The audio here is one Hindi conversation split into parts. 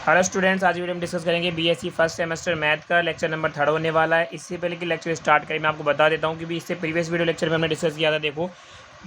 हेलो स्टूडेंट्स, आज वीडियो में डिस्कस करेंगे बीएससी फर्स्ट सेमेस्टर मैथ का लेक्चर नंबर 3 होने वाला है। इससे पहले कि लेक्चर स्टार्ट करें मैं आपको बता देता हूं कि भी इससे प्रीवियस वीडियो लेक्चर में हमने डिस्कस किया था। देखो,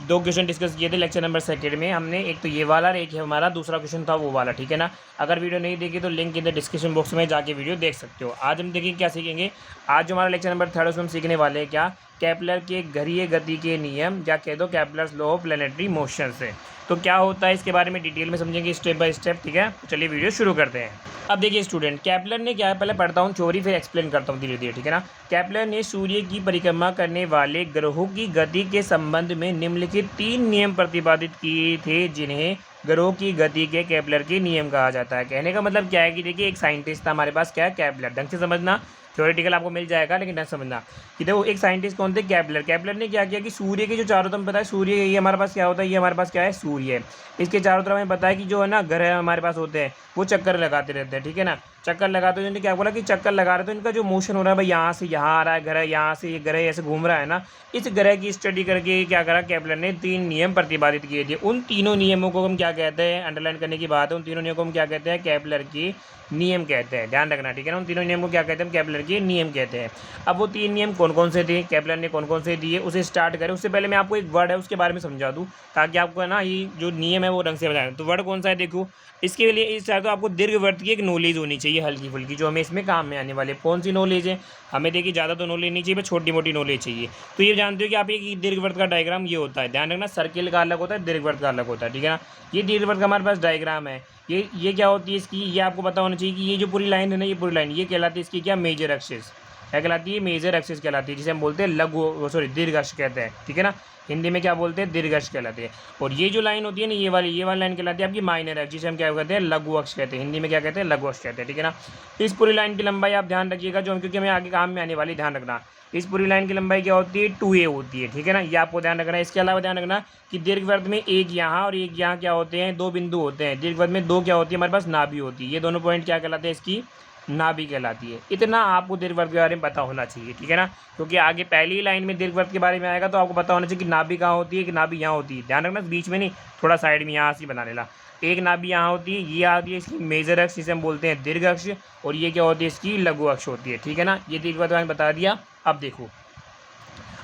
दो क्वेश्चन डिस्कस किए थे लेक्चर नंबर 2 में हमने। एक तो ये वाला और एक है हमारा दूसरा क्वेश्चन था वो वाला, ठीक है ना। अगर वीडियो नहीं देखी तो link in the description box में जाके वीडियो देख सकते हो। आज हम देखेंगे क्या सीखेंगे। आज जो हमारा लेक्चर नंबर 3 उसमें हम सीखने वाले हैं क्या, केपलर के घरीय गति के नियम, या कह दो Kepler's law of planetary motion से। तो क्या होता है इसके बारे में डिटेल में समझेंगे स्टेप बाय स्टेप, ठीक है। तो चलिए वीडियो शुरू करते हैं। अब देखिए स्टूडेंट, केपलर ने क्या है, पहले पढ़ता हूँ थ्योरी फिर एक्सप्लेन करता हूँ धीरे धीरे, ठीक है ना। केपलर ने सूर्य की परिक्रमा करने वाले ग्रहों की गति के संबंध में निम्नलिखित 3 नियम प्रतिपादित किए थे, जिन्हें ग्रहों की गति के केपलर के नियम कहा जाता है। कहने का मतलब क्या है कि देखिए एक साइंटिस्ट था हमारे पास, क्या है, केपलर। ढंग से समझना, थ्योरेटिकल आपको मिल जाएगा लेकिन ढंग से समझना कि देखो एक साइंटिस्ट कौन थे, केपलर। केपलर ने क्या किया कि सूर्य के जो चारों तरफ, पता है सूर्य ये हमारे पास क्या होता है, ये हमारे पास क्या है, सूर्य है। इसके चारों तरफ हमें पता है कि जो है ना ग्रह हमारे पास होते हैं वो चक्कर लगाते रहते हैं, ठीक है ना। चक्कर लगाते हैं, क्या बोला कि चक्कर लगा रहे, तो इनका जो मोशन हो रहा है भाई, यहाँ से यहाँ आ रहा है ग्रह, यहाँ से ये ग्रह ऐसे घूम रहा है ना। इस ग्रह की स्टडी करके क्या करा केपलर ने 3 नियम प्रतिपादित किए थे। उन तीनों नियमों को हम क्या कहते हैं, अंडरलाइन करने की बात है, उन तीनों नियमों को हम क्या कहते हैं, केपलर के नियम कहते हैं। ध्यान रखना, ठीक है ना। उन तीनों नियम को क्या कहते हैं, केपलर के नियम कहते हैं। अब वो 3 नियम कौन कौन से थे, केपलर ने कौन कौन से दिए, उसे स्टार्ट करें। उससे पहले मैं आपको एक वर्ड है उसके बारे में समझा दूँ, ताकि आपको है ना ये जो नियम है वो ढंग से बताएं। तो वर्ड कौन सा है, देखो इसके लिए इस चाहे तो आपको दीर्घवृत्त की एक नॉलेज होनी चाहिए, हल्की फुल्की, जो हमें इसमें काम में आने वाले। कौन सी नॉलेज है, हमें देखिए ज़्यादा तो नॉलेज नहीं चाहिए, बस छोटी मोटी नॉलेज चाहिए। तो ये जानते हो कि आप एक दीर्घवृत्त का डायग्राम ये होता है, ध्यान रखना, सर्किल का अलग होता है, दीर्घवृत्त का अलग होता है, ठीक है ना। ये दीर्घवृत्त का हमारे पास डायग्राम है। ये क्या होती है इसकी, ये आपको पता होना चाहिए कि ये जो पूरी लाइन है ना, ये पूरी लाइन ये कहलाती है इसकी क्या, मेजर एक्सिस। क्या कहलाती है, मेजर एक्सिस कहलाती है, जिसे हम बोलते हैं लघु, सॉरी दीर्घ अक्ष कहते हैं, ठीक है ना। हिंदी में क्या बोलते हैं, दीर्घ अक्ष कहलाती है। और ये जो लाइन होती है ना, ये वाली लाइन कहलाती है आपकी माइनर अक्ष, जिसे हम क्या कहते हैं, लघु अक्ष कहते हैं। हिंदी में क्या कहते हैं, लघु अक्ष कहते हैं, ठीक है ना। इस पूरी लाइन की लंबाई आप ध्यान रखिएगा, जो क्योंकि हमें आगे काम में आने वाली, ध्यान रखना। इस पूरी लाइन की लंबाई क्या होती है, 2a होती है, ठीक है ना। ये आपको ध्यान रखना है। इसके अलावा ध्यान रखना कि दीर्घवृत्त में एक यहाँ और एक यहाँ क्या होते हैं, 2 बिंदु होते हैं। दीर्घवृत्त में 2 क्या होती है हमारे पास, नाभि होती है। ये दोनों पॉइंट क्या कहलाते हैं, इसकी नाभि कहलाती है। इतना आपको दीर्घवृत्त के बारे में पता होना चाहिए, ठीक है ना, क्योंकि आगे पहली लाइन में दीर्घवृत्त के बारे में आएगा तो आपको पता होना चाहिए कि नाभि कहाँ होती है, कि नाभि यहाँ होती है। ध्यान रखना, बीच में नहीं, थोड़ा साइड में यहाँ से बना लेना। एक नाभि यहाँ होती है, ये आती है इसकी मेजर अक्ष, जिसे हम बोलते हैं दीर्घ अक्ष, और ये क्या होती है, इसकी लघु अक्ष होती है, ठीक है ना। ये दीर्घवृत्त मैंने बता दिया। अब देखो,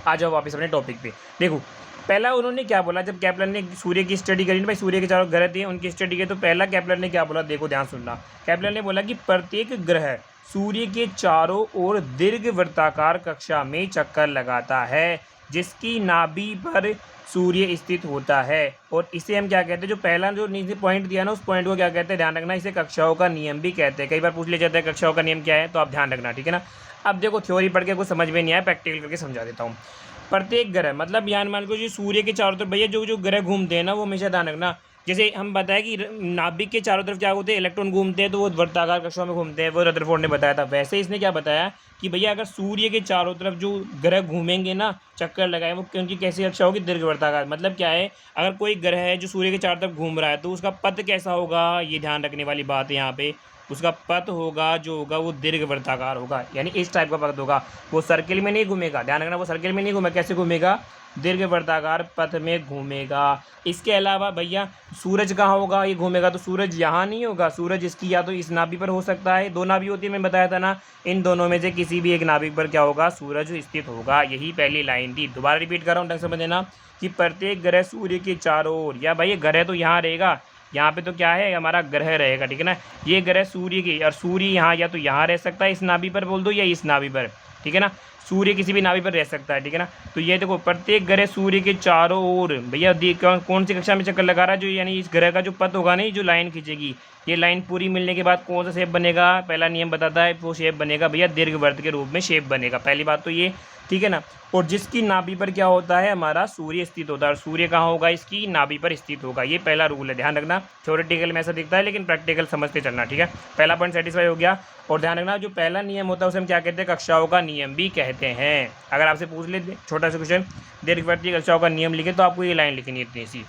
आ जाओ वापस अपने टॉपिक पे। देखो पहला उन्होंने क्या बोला, जब केपलर ने सूर्य की स्टडी करी ना भाई, सूर्य के चारों ग्रह थे उनकी स्टडी की, तो पहला केपलर ने क्या बोला, देखो ध्यान सुनना। केपलर ने बोला कि प्रत्येक ग्रह सूर्य के चारों ओर दीर्घवृत्ताकार कक्षा में चक्कर लगाता है, जिसकी नाभि पर सूर्य स्थित होता है। और इसे हम क्या कहते हैं, जो पहला जो नीचे पॉइंट दिया ना, उस पॉइंट को क्या कहते हैं, ध्यान रखना, इसे कक्षाओं का नियम भी कहते हैं। कई बार पूछ लिया जाता है कक्षाओं का नियम क्या है, तो आप ध्यान रखना, ठीक है ना। अब देखो थ्योरी पढ़ के कुछ समझ में नहीं आया, प्रैक्टिकल करके समझा देता हूँ। प्रत्येक ग्रह मतलब यहाँ मान लो जो सूर्य के चारों तरफ भैया जो ग्रह घूमते हैं ना, वो हमेशा ध्यान रखना। जैसे हम बताया कि नाभिक के चारों तरफ क्या होते हैं, इलेक्ट्रॉन घूमते हैं, तो वो वर्ताकार कक्षाओं में घूमते हैं, वो रदरफोर्ड ने बताया था। वैसे इसने क्या बताया कि भैया अगर सूर्य के चारों तरफ जो ग्रह घूमेंगे ना, चक्कर लगाए, वो उनकी कैसी कक्षा होगी, दीर्घवृत्ताकार। मतलब क्या है, अगर कोई ग्रह है जो सूर्य के चारों तरफ घूम रहा है, तो उसका पथ कैसा होगा, ये ध्यान रखने वाली बात है यहाँ पे। उसका पथ होगा जो होगा वो दीर्घवृत्ताकार होगा, यानी इस टाइप का पथ होगा। वो सर्किल में नहीं घूमेगा, ध्यान रखना, वो सर्किल में नहीं घूमेगा, कैसे घूमेगा, दीर्घवृत्ताकार पथ में घूमेगा। इसके अलावा भैया सूरज कहाँ होगा, ये घूमेगा, तो सूरज यहाँ नहीं होगा, सूरज इसकी या तो इस नाभि पर हो सकता है, 2 नाभि होती है, मैं बताया था ना, इन दोनों में से किसी भी एक नाभि पर क्या होगा, सूरज स्थित होगा। यही पहली लाइन थी। दोबारा रिपीट कर रहा हूँ, ढंग से समझ लेना कि प्रत्येक ग्रह सूर्य के चारों ओर, या भाई ग्रह तो यहाँ रहेगा, यहाँ पे तो क्या है, हमारा ग्रह रहेगा, ठीक है ना। ये ग्रह सूर्य की, और सूर्य यहाँ या तो यहाँ रह सकता है, इस नाभि पर बोल दो, या इस नाभि पर, ठीक है ना। सूर्य किसी भी नाभि पर रह सकता है, ठीक है ना। तो ये देखो प्रत्येक ग्रह सूर्य के चारों ओर, भैया कौन सी कक्षा में चक्कर लगा रहा है, जो यानी इस ग्रह का जो पथ होगा नहीं, जो लाइन खींचेगी, ये लाइन पूरी मिलने के बाद कौन सा शेप बनेगा, पहला नियम बताता है, वो शेप बनेगा भैया दीर्घवृत्त के रूप में शेप बनेगा। पहली बात तो ये, ठीक है ना। और जिसकी नाभि पर क्या होता है, हमारा सूर्य स्थित होता है, और सूर्य कहाँ होगा, इसकी नाभि पर स्थित होगा। ये पहला रूल है, ध्यान रखना। थ्योरेटिकल में ऐसा दिखता है, लेकिन प्रैक्टिकल समझते चलना, ठीक है। पहला पॉइंट सेटिस्फाई हो गया। और ध्यान रखना, जो पहला नियम होता है उसे हम क्या कहते हैं, कक्षाओं का नियम भी कहते हैं। अगर आपसे पूछ ले छोटा सा क्वेश्चन, दीर्घवृत्तीय कक्षाओं का नियम लिखे, तो आपको ये लाइन लिखनी है इतनी सी।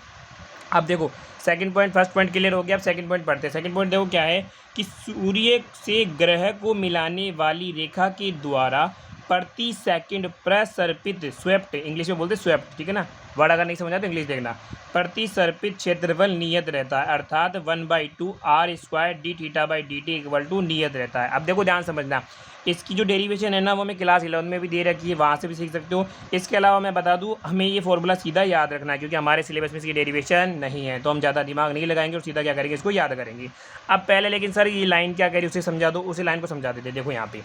अब देखो second point, first point clear हो गया, अब सेकंड पॉइंट पढ़ते हैं। सेकंड पॉइंट देखो क्या है कि सूर्य से ग्रह को मिलाने वाली रेखा के द्वारा प्रति सेकंड प्रसर्पित, स्वेप्ट इंग्लिश में बोलते हैं स्वेप्ट, ठीक है ना, वर्ड अगर नहीं समझा तो इंग्लिश देखना। प्रतिसर्पित क्षेत्रफल नियत रहता है, अर्थात 1/2 r square D theta by D T equal to नियत रहता है। अब देखो ध्यान समझना, इसकी जो डेरिवेशन है ना वो हमें क्लास 11 में भी दे रखी है, वहाँ से भी सीख सकते हो। इसके अलावा मैं बता दूँ, हमें ये फॉर्मूला सीधा याद रखना है क्योंकि हमारे सिलेबस में इसकी डेरिवेशन नहीं है, तो हम ज़्यादा दिमाग नहीं लगाएंगे और सीधा क्या करेंगे, इसको याद करेंगे। अब पहले लेकिन सर ये लाइन क्या कह रही है उसे समझा दो, उसी लाइन को समझा देते। देखो यहाँ पे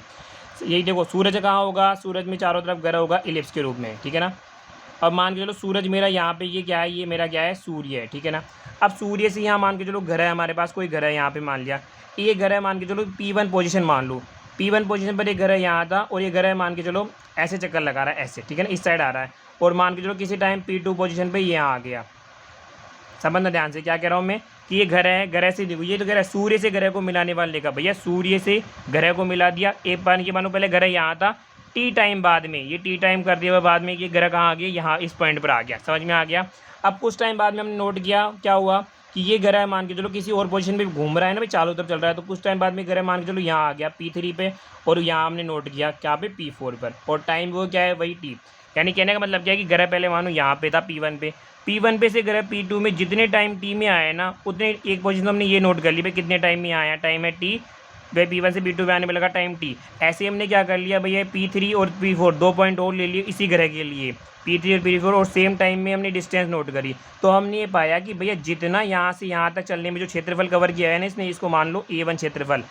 यही देखो, सूरज कहाँ होगा, सूरज में चारों तरफ ग्रह होगा इलिप्स के रूप में, ठीक है ना। अब मान के चलो सूरज मेरा यहाँ पे ये क्या है, ये मेरा क्या है, सूर्य है, ठीक है ना। अब सूर्य से यहाँ मान के चलो ग्रह है हमारे पास, कोई ग्रह है यहाँ पे मान लिया, ये ग्रह मान के चलो P1 पोजीशन मान लो, P1 पोजीशन पर एक ग्रह यहाँ था और ये ग्रह मान के चलो ऐसे चक्कर लगा रहा है ऐसे, ठीक है ना, इस साइड आ रहा है, और मान के चलो किसी टाइम P2 पोजीशन पर ये यहाँ आ गया। समझना ध्यान से क्या कह रहा हूँ मैं, कि ये ग्रह है, ग्रह से देखो ये तो ग्रह सूर्य से ग्रह को मिलाने वाले का, भैया सूर्य से ग्रह को मिला दिया। एक पानी के मानो पहले ग्रह यहाँ था, टी टाइम बाद में ये टी टाइम कर दिया, बाद में ये ग्रह कहाँ आ गया, यहाँ इस पॉइंट पर आ गया, समझ में आ गया। अब कुछ टाइम बाद में हमने नोट किया क्या हुआ कि ये ग्रह मान के चलो किसी और पोजीशन पे घूम रहा है ना भाई, चारों तरफ चल रहा है, तो कुछ टाइम बाद में ग्रह मान के चलो यहाँ आ गया P3 पे, और यहाँ हमने नोट किया क्या पे, P4 पर, और टाइम वो क्या है, वही टी। यानी कहने का मतलब क्या है कि ग्रह पहले मानो यहाँ पे था P1 पे, P1 पे से ग्रह P2 में जितने टाइम टी में आए ना उतने, एक पोजीशन हमने ये नोट कर ली भाई कितने टाइम में आया, टाइम है टी, भाई P1 से P2 में आने में लगा टाइम टी। ऐसे हमने क्या कर लिया भैया, P3 और P4 2 पॉइंट और ले लिए इसी ग्रह के लिए, P3 और P4, और सेम टाइम में हमने डिस्टेंस नोट करी। तो हमने ये पाया कि भैया जितना यहाँ से यहाँ तक चलने में जो क्षेत्रफल कवर किया है ना इसने, इसको मान लो A1 क्षेत्रफल,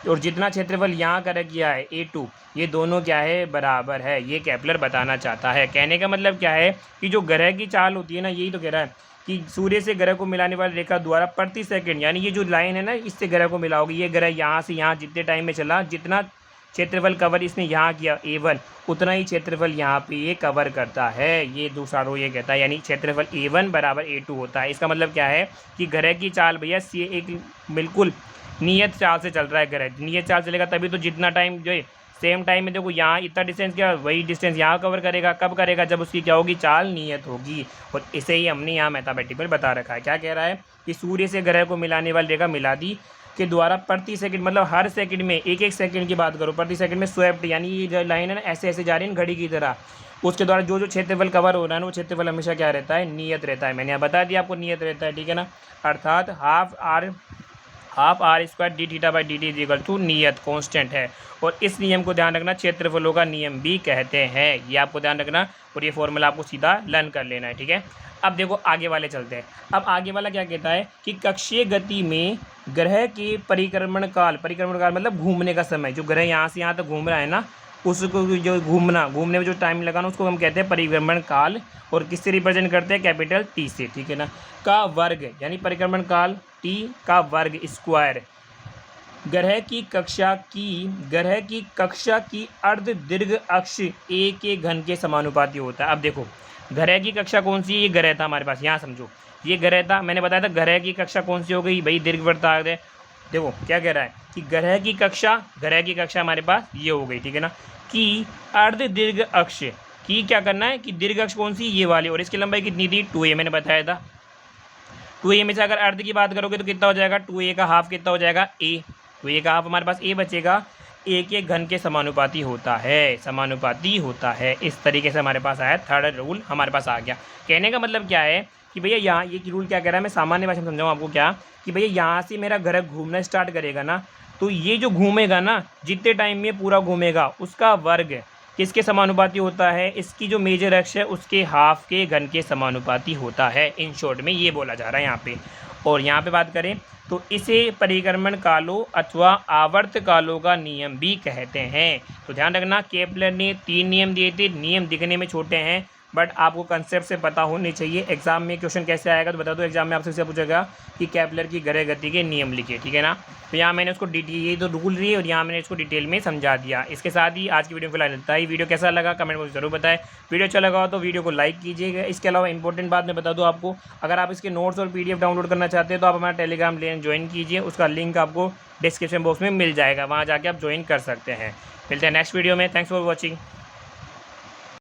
और जितना क्षेत्रफल यहाँ कवर किया है A2, ये दोनों क्या है, बराबर है। ये केपलर बताना चाहता है। कहने का मतलब क्या है कि जो ग्रह की चाल होती है ना, यही तो कह रहा है कि सूर्य से ग्रह को मिलाने वाली रेखा द्वारा प्रति सेकंड, यानी ये जो लाइन है ना इससे ग्रह को मिलाओगे, ये ग्रह यहाँ से यहाँ जितने टाइम में चला, जितना क्षेत्रफल कवर इसने यहाँ किया A1, उतना ही क्षेत्रफल यहाँ पे ये कवर करता है। ये दूसरा रो ये कहता है, यानी क्षेत्रफल A1 बराबर A2 होता है। इसका मतलब क्या है कि ग्रह की चाल भैया एक बिल्कुल नियत चाल से चल रहा है। ग्रह नियत चाल चलेगा तभी तो जितना टाइम जो है सेम टाइम में देखो यहाँ इतना डिस्टेंस क्या, वही डिस्टेंस यहाँ कवर करेगा। कब करेगा, जब उसकी क्या होगी, चाल नियत होगी। और इसे ही हमने यहाँ मैथमेटिकल बता रखा है। क्या कह रहा है कि सूर्य से ग्रह को मिलाने वाली रेखा मिलादी के द्वारा प्रति सेकंड, मतलब हर सेकंड में एक एक सेकंड की बात करो, प्रति सेकंड में स्वेप्ट, यानी ये जो लाइन है ना ऐसे ऐसे जा रही है घड़ी की तरह, उसके द्वारा जो जो क्षेत्रफल कवर हो रहा है ना वो क्षेत्रफल हमेशा क्या रहता है, नियत रहता है। मैंने यहाँ बता दिया आपको नियत रहता है, ठीक है ना। अर्थात half R square D theta by D T is equal to नियत कांस्टेंट है। और इस नियम को ध्यान रखना क्षेत्रफलों का नियम भी कहते हैं, ये आपको ध्यान रखना। और ये फॉर्मूला आपको सीधा लर्न कर लेना है, ठीक है। अब देखो आगे वाले चलते हैं। अब आगे वाला क्या कहता है कि कक्षीय गति में ग्रह के परिक्रमण काल मतलब घूमने का समय, जो ग्रह यहाँ से यहाँ तक घूम रहा है ना, उसको जो घूमने में जो टाइम लगा ना उसको हम कहते हैं परिक्रमण काल। और किससे रिप्रेजेंट करते हैं, कैपिटल टी से, ठीक है ना। का वर्ग यानी परिक्रमण काल टी का वर्ग स्क्वायर ग्रह की कक्षा की अर्ध दीर्घ अक्ष ए के घन के समानुपाती होता है। अब देखो ग्रह की कक्षा कौन सी है, ये ग्रह था हमारे पास, यहाँ समझो ये ग्रह था। मैंने बताया था ग्रह की कक्षा कौन सी हो गई भाई, दीर्घवृत्तार्ध है। देखो क्या कह रहा है कि ग्रह की कक्षा हमारे पास ये हो गई, ठीक है ना। कि अर्ध दीर्घ अक्ष की क्या करना है कि दीर्घ अक्ष कौन सी, ये वाली, और इसकी लंबाई कितनी थी 2a, मैंने बताया था 2a में से अगर अर्ध की बात करोगे तो कितना हो जाएगा, 2a का हाफ कितना हो जाएगा a, 2a का हाफ हमारे पास a बचेगा, a के घन के समानुपाती होता है। इस तरीके से हमारे पास आया, थर्ड रूल हमारे पास आ गया। कहने का मतलब क्या है कि भैया यहाँ ये रूल क्या कह रहा है, मैं सामान्य भाषा में समझाऊँ आपको क्या, कि भैया यहाँ से मेरा ग्रह घूमना स्टार्ट करेगा ना, तो ये जो घूमेगा ना जितने टाइम में पूरा घूमेगा उसका वर्ग किसके समानुपाती होता है, इसकी जो मेजर अक्ष है उसके हाफ के घन के समानुपाती होता है। इन शॉर्ट में ये बोला जा रहा है यहाँ पे। और यहाँ पे बात करें तो इसे परिक्रमण कालों अथवा आवर्त कालों का नियम भी कहते हैं। तो ध्यान रखना, केपलर ने 3 नियम दिए थे। नियम दिखने में छोटे हैं बट आपको कंसेप्ट से पता होने चाहिए। एग्जाम में क्वेश्चन कैसे आएगा तो बता दो, एग्जाम में आपसे पूछेगा कि केपलर की ग्रह गति के नियम लिखे, ठीक है ना। तो यहाँ मैंने उसको ये तो रूल रही है और यहाँ मैंने इसको डिटेल में समझा दिया। इसके साथ ही आज की वीडियो फिलहाल इतना ही। वीडियो कैसा लगा कमेंट में जरूर बताएं। वीडियो अच्छा लगा हो तो वीडियो को लाइक कीजिएगा। इसके अलावा इंपॉर्टेंट बात मैं बता दूँ आपको, अगर आप इसके नोट्स और PDF डाउनलोड करना चाहते हैं तो आप हमारा टेलीग्राम लेन ज्वाइन कीजिए। उसका लिंक आपको डिस्क्रिप्शन बॉक्स में मिल जाएगा, वहाँ जाके आप ज्वाइन कर सकते हैं। मिलते हैं नेक्स्ट वीडियो में। Thanks for watching.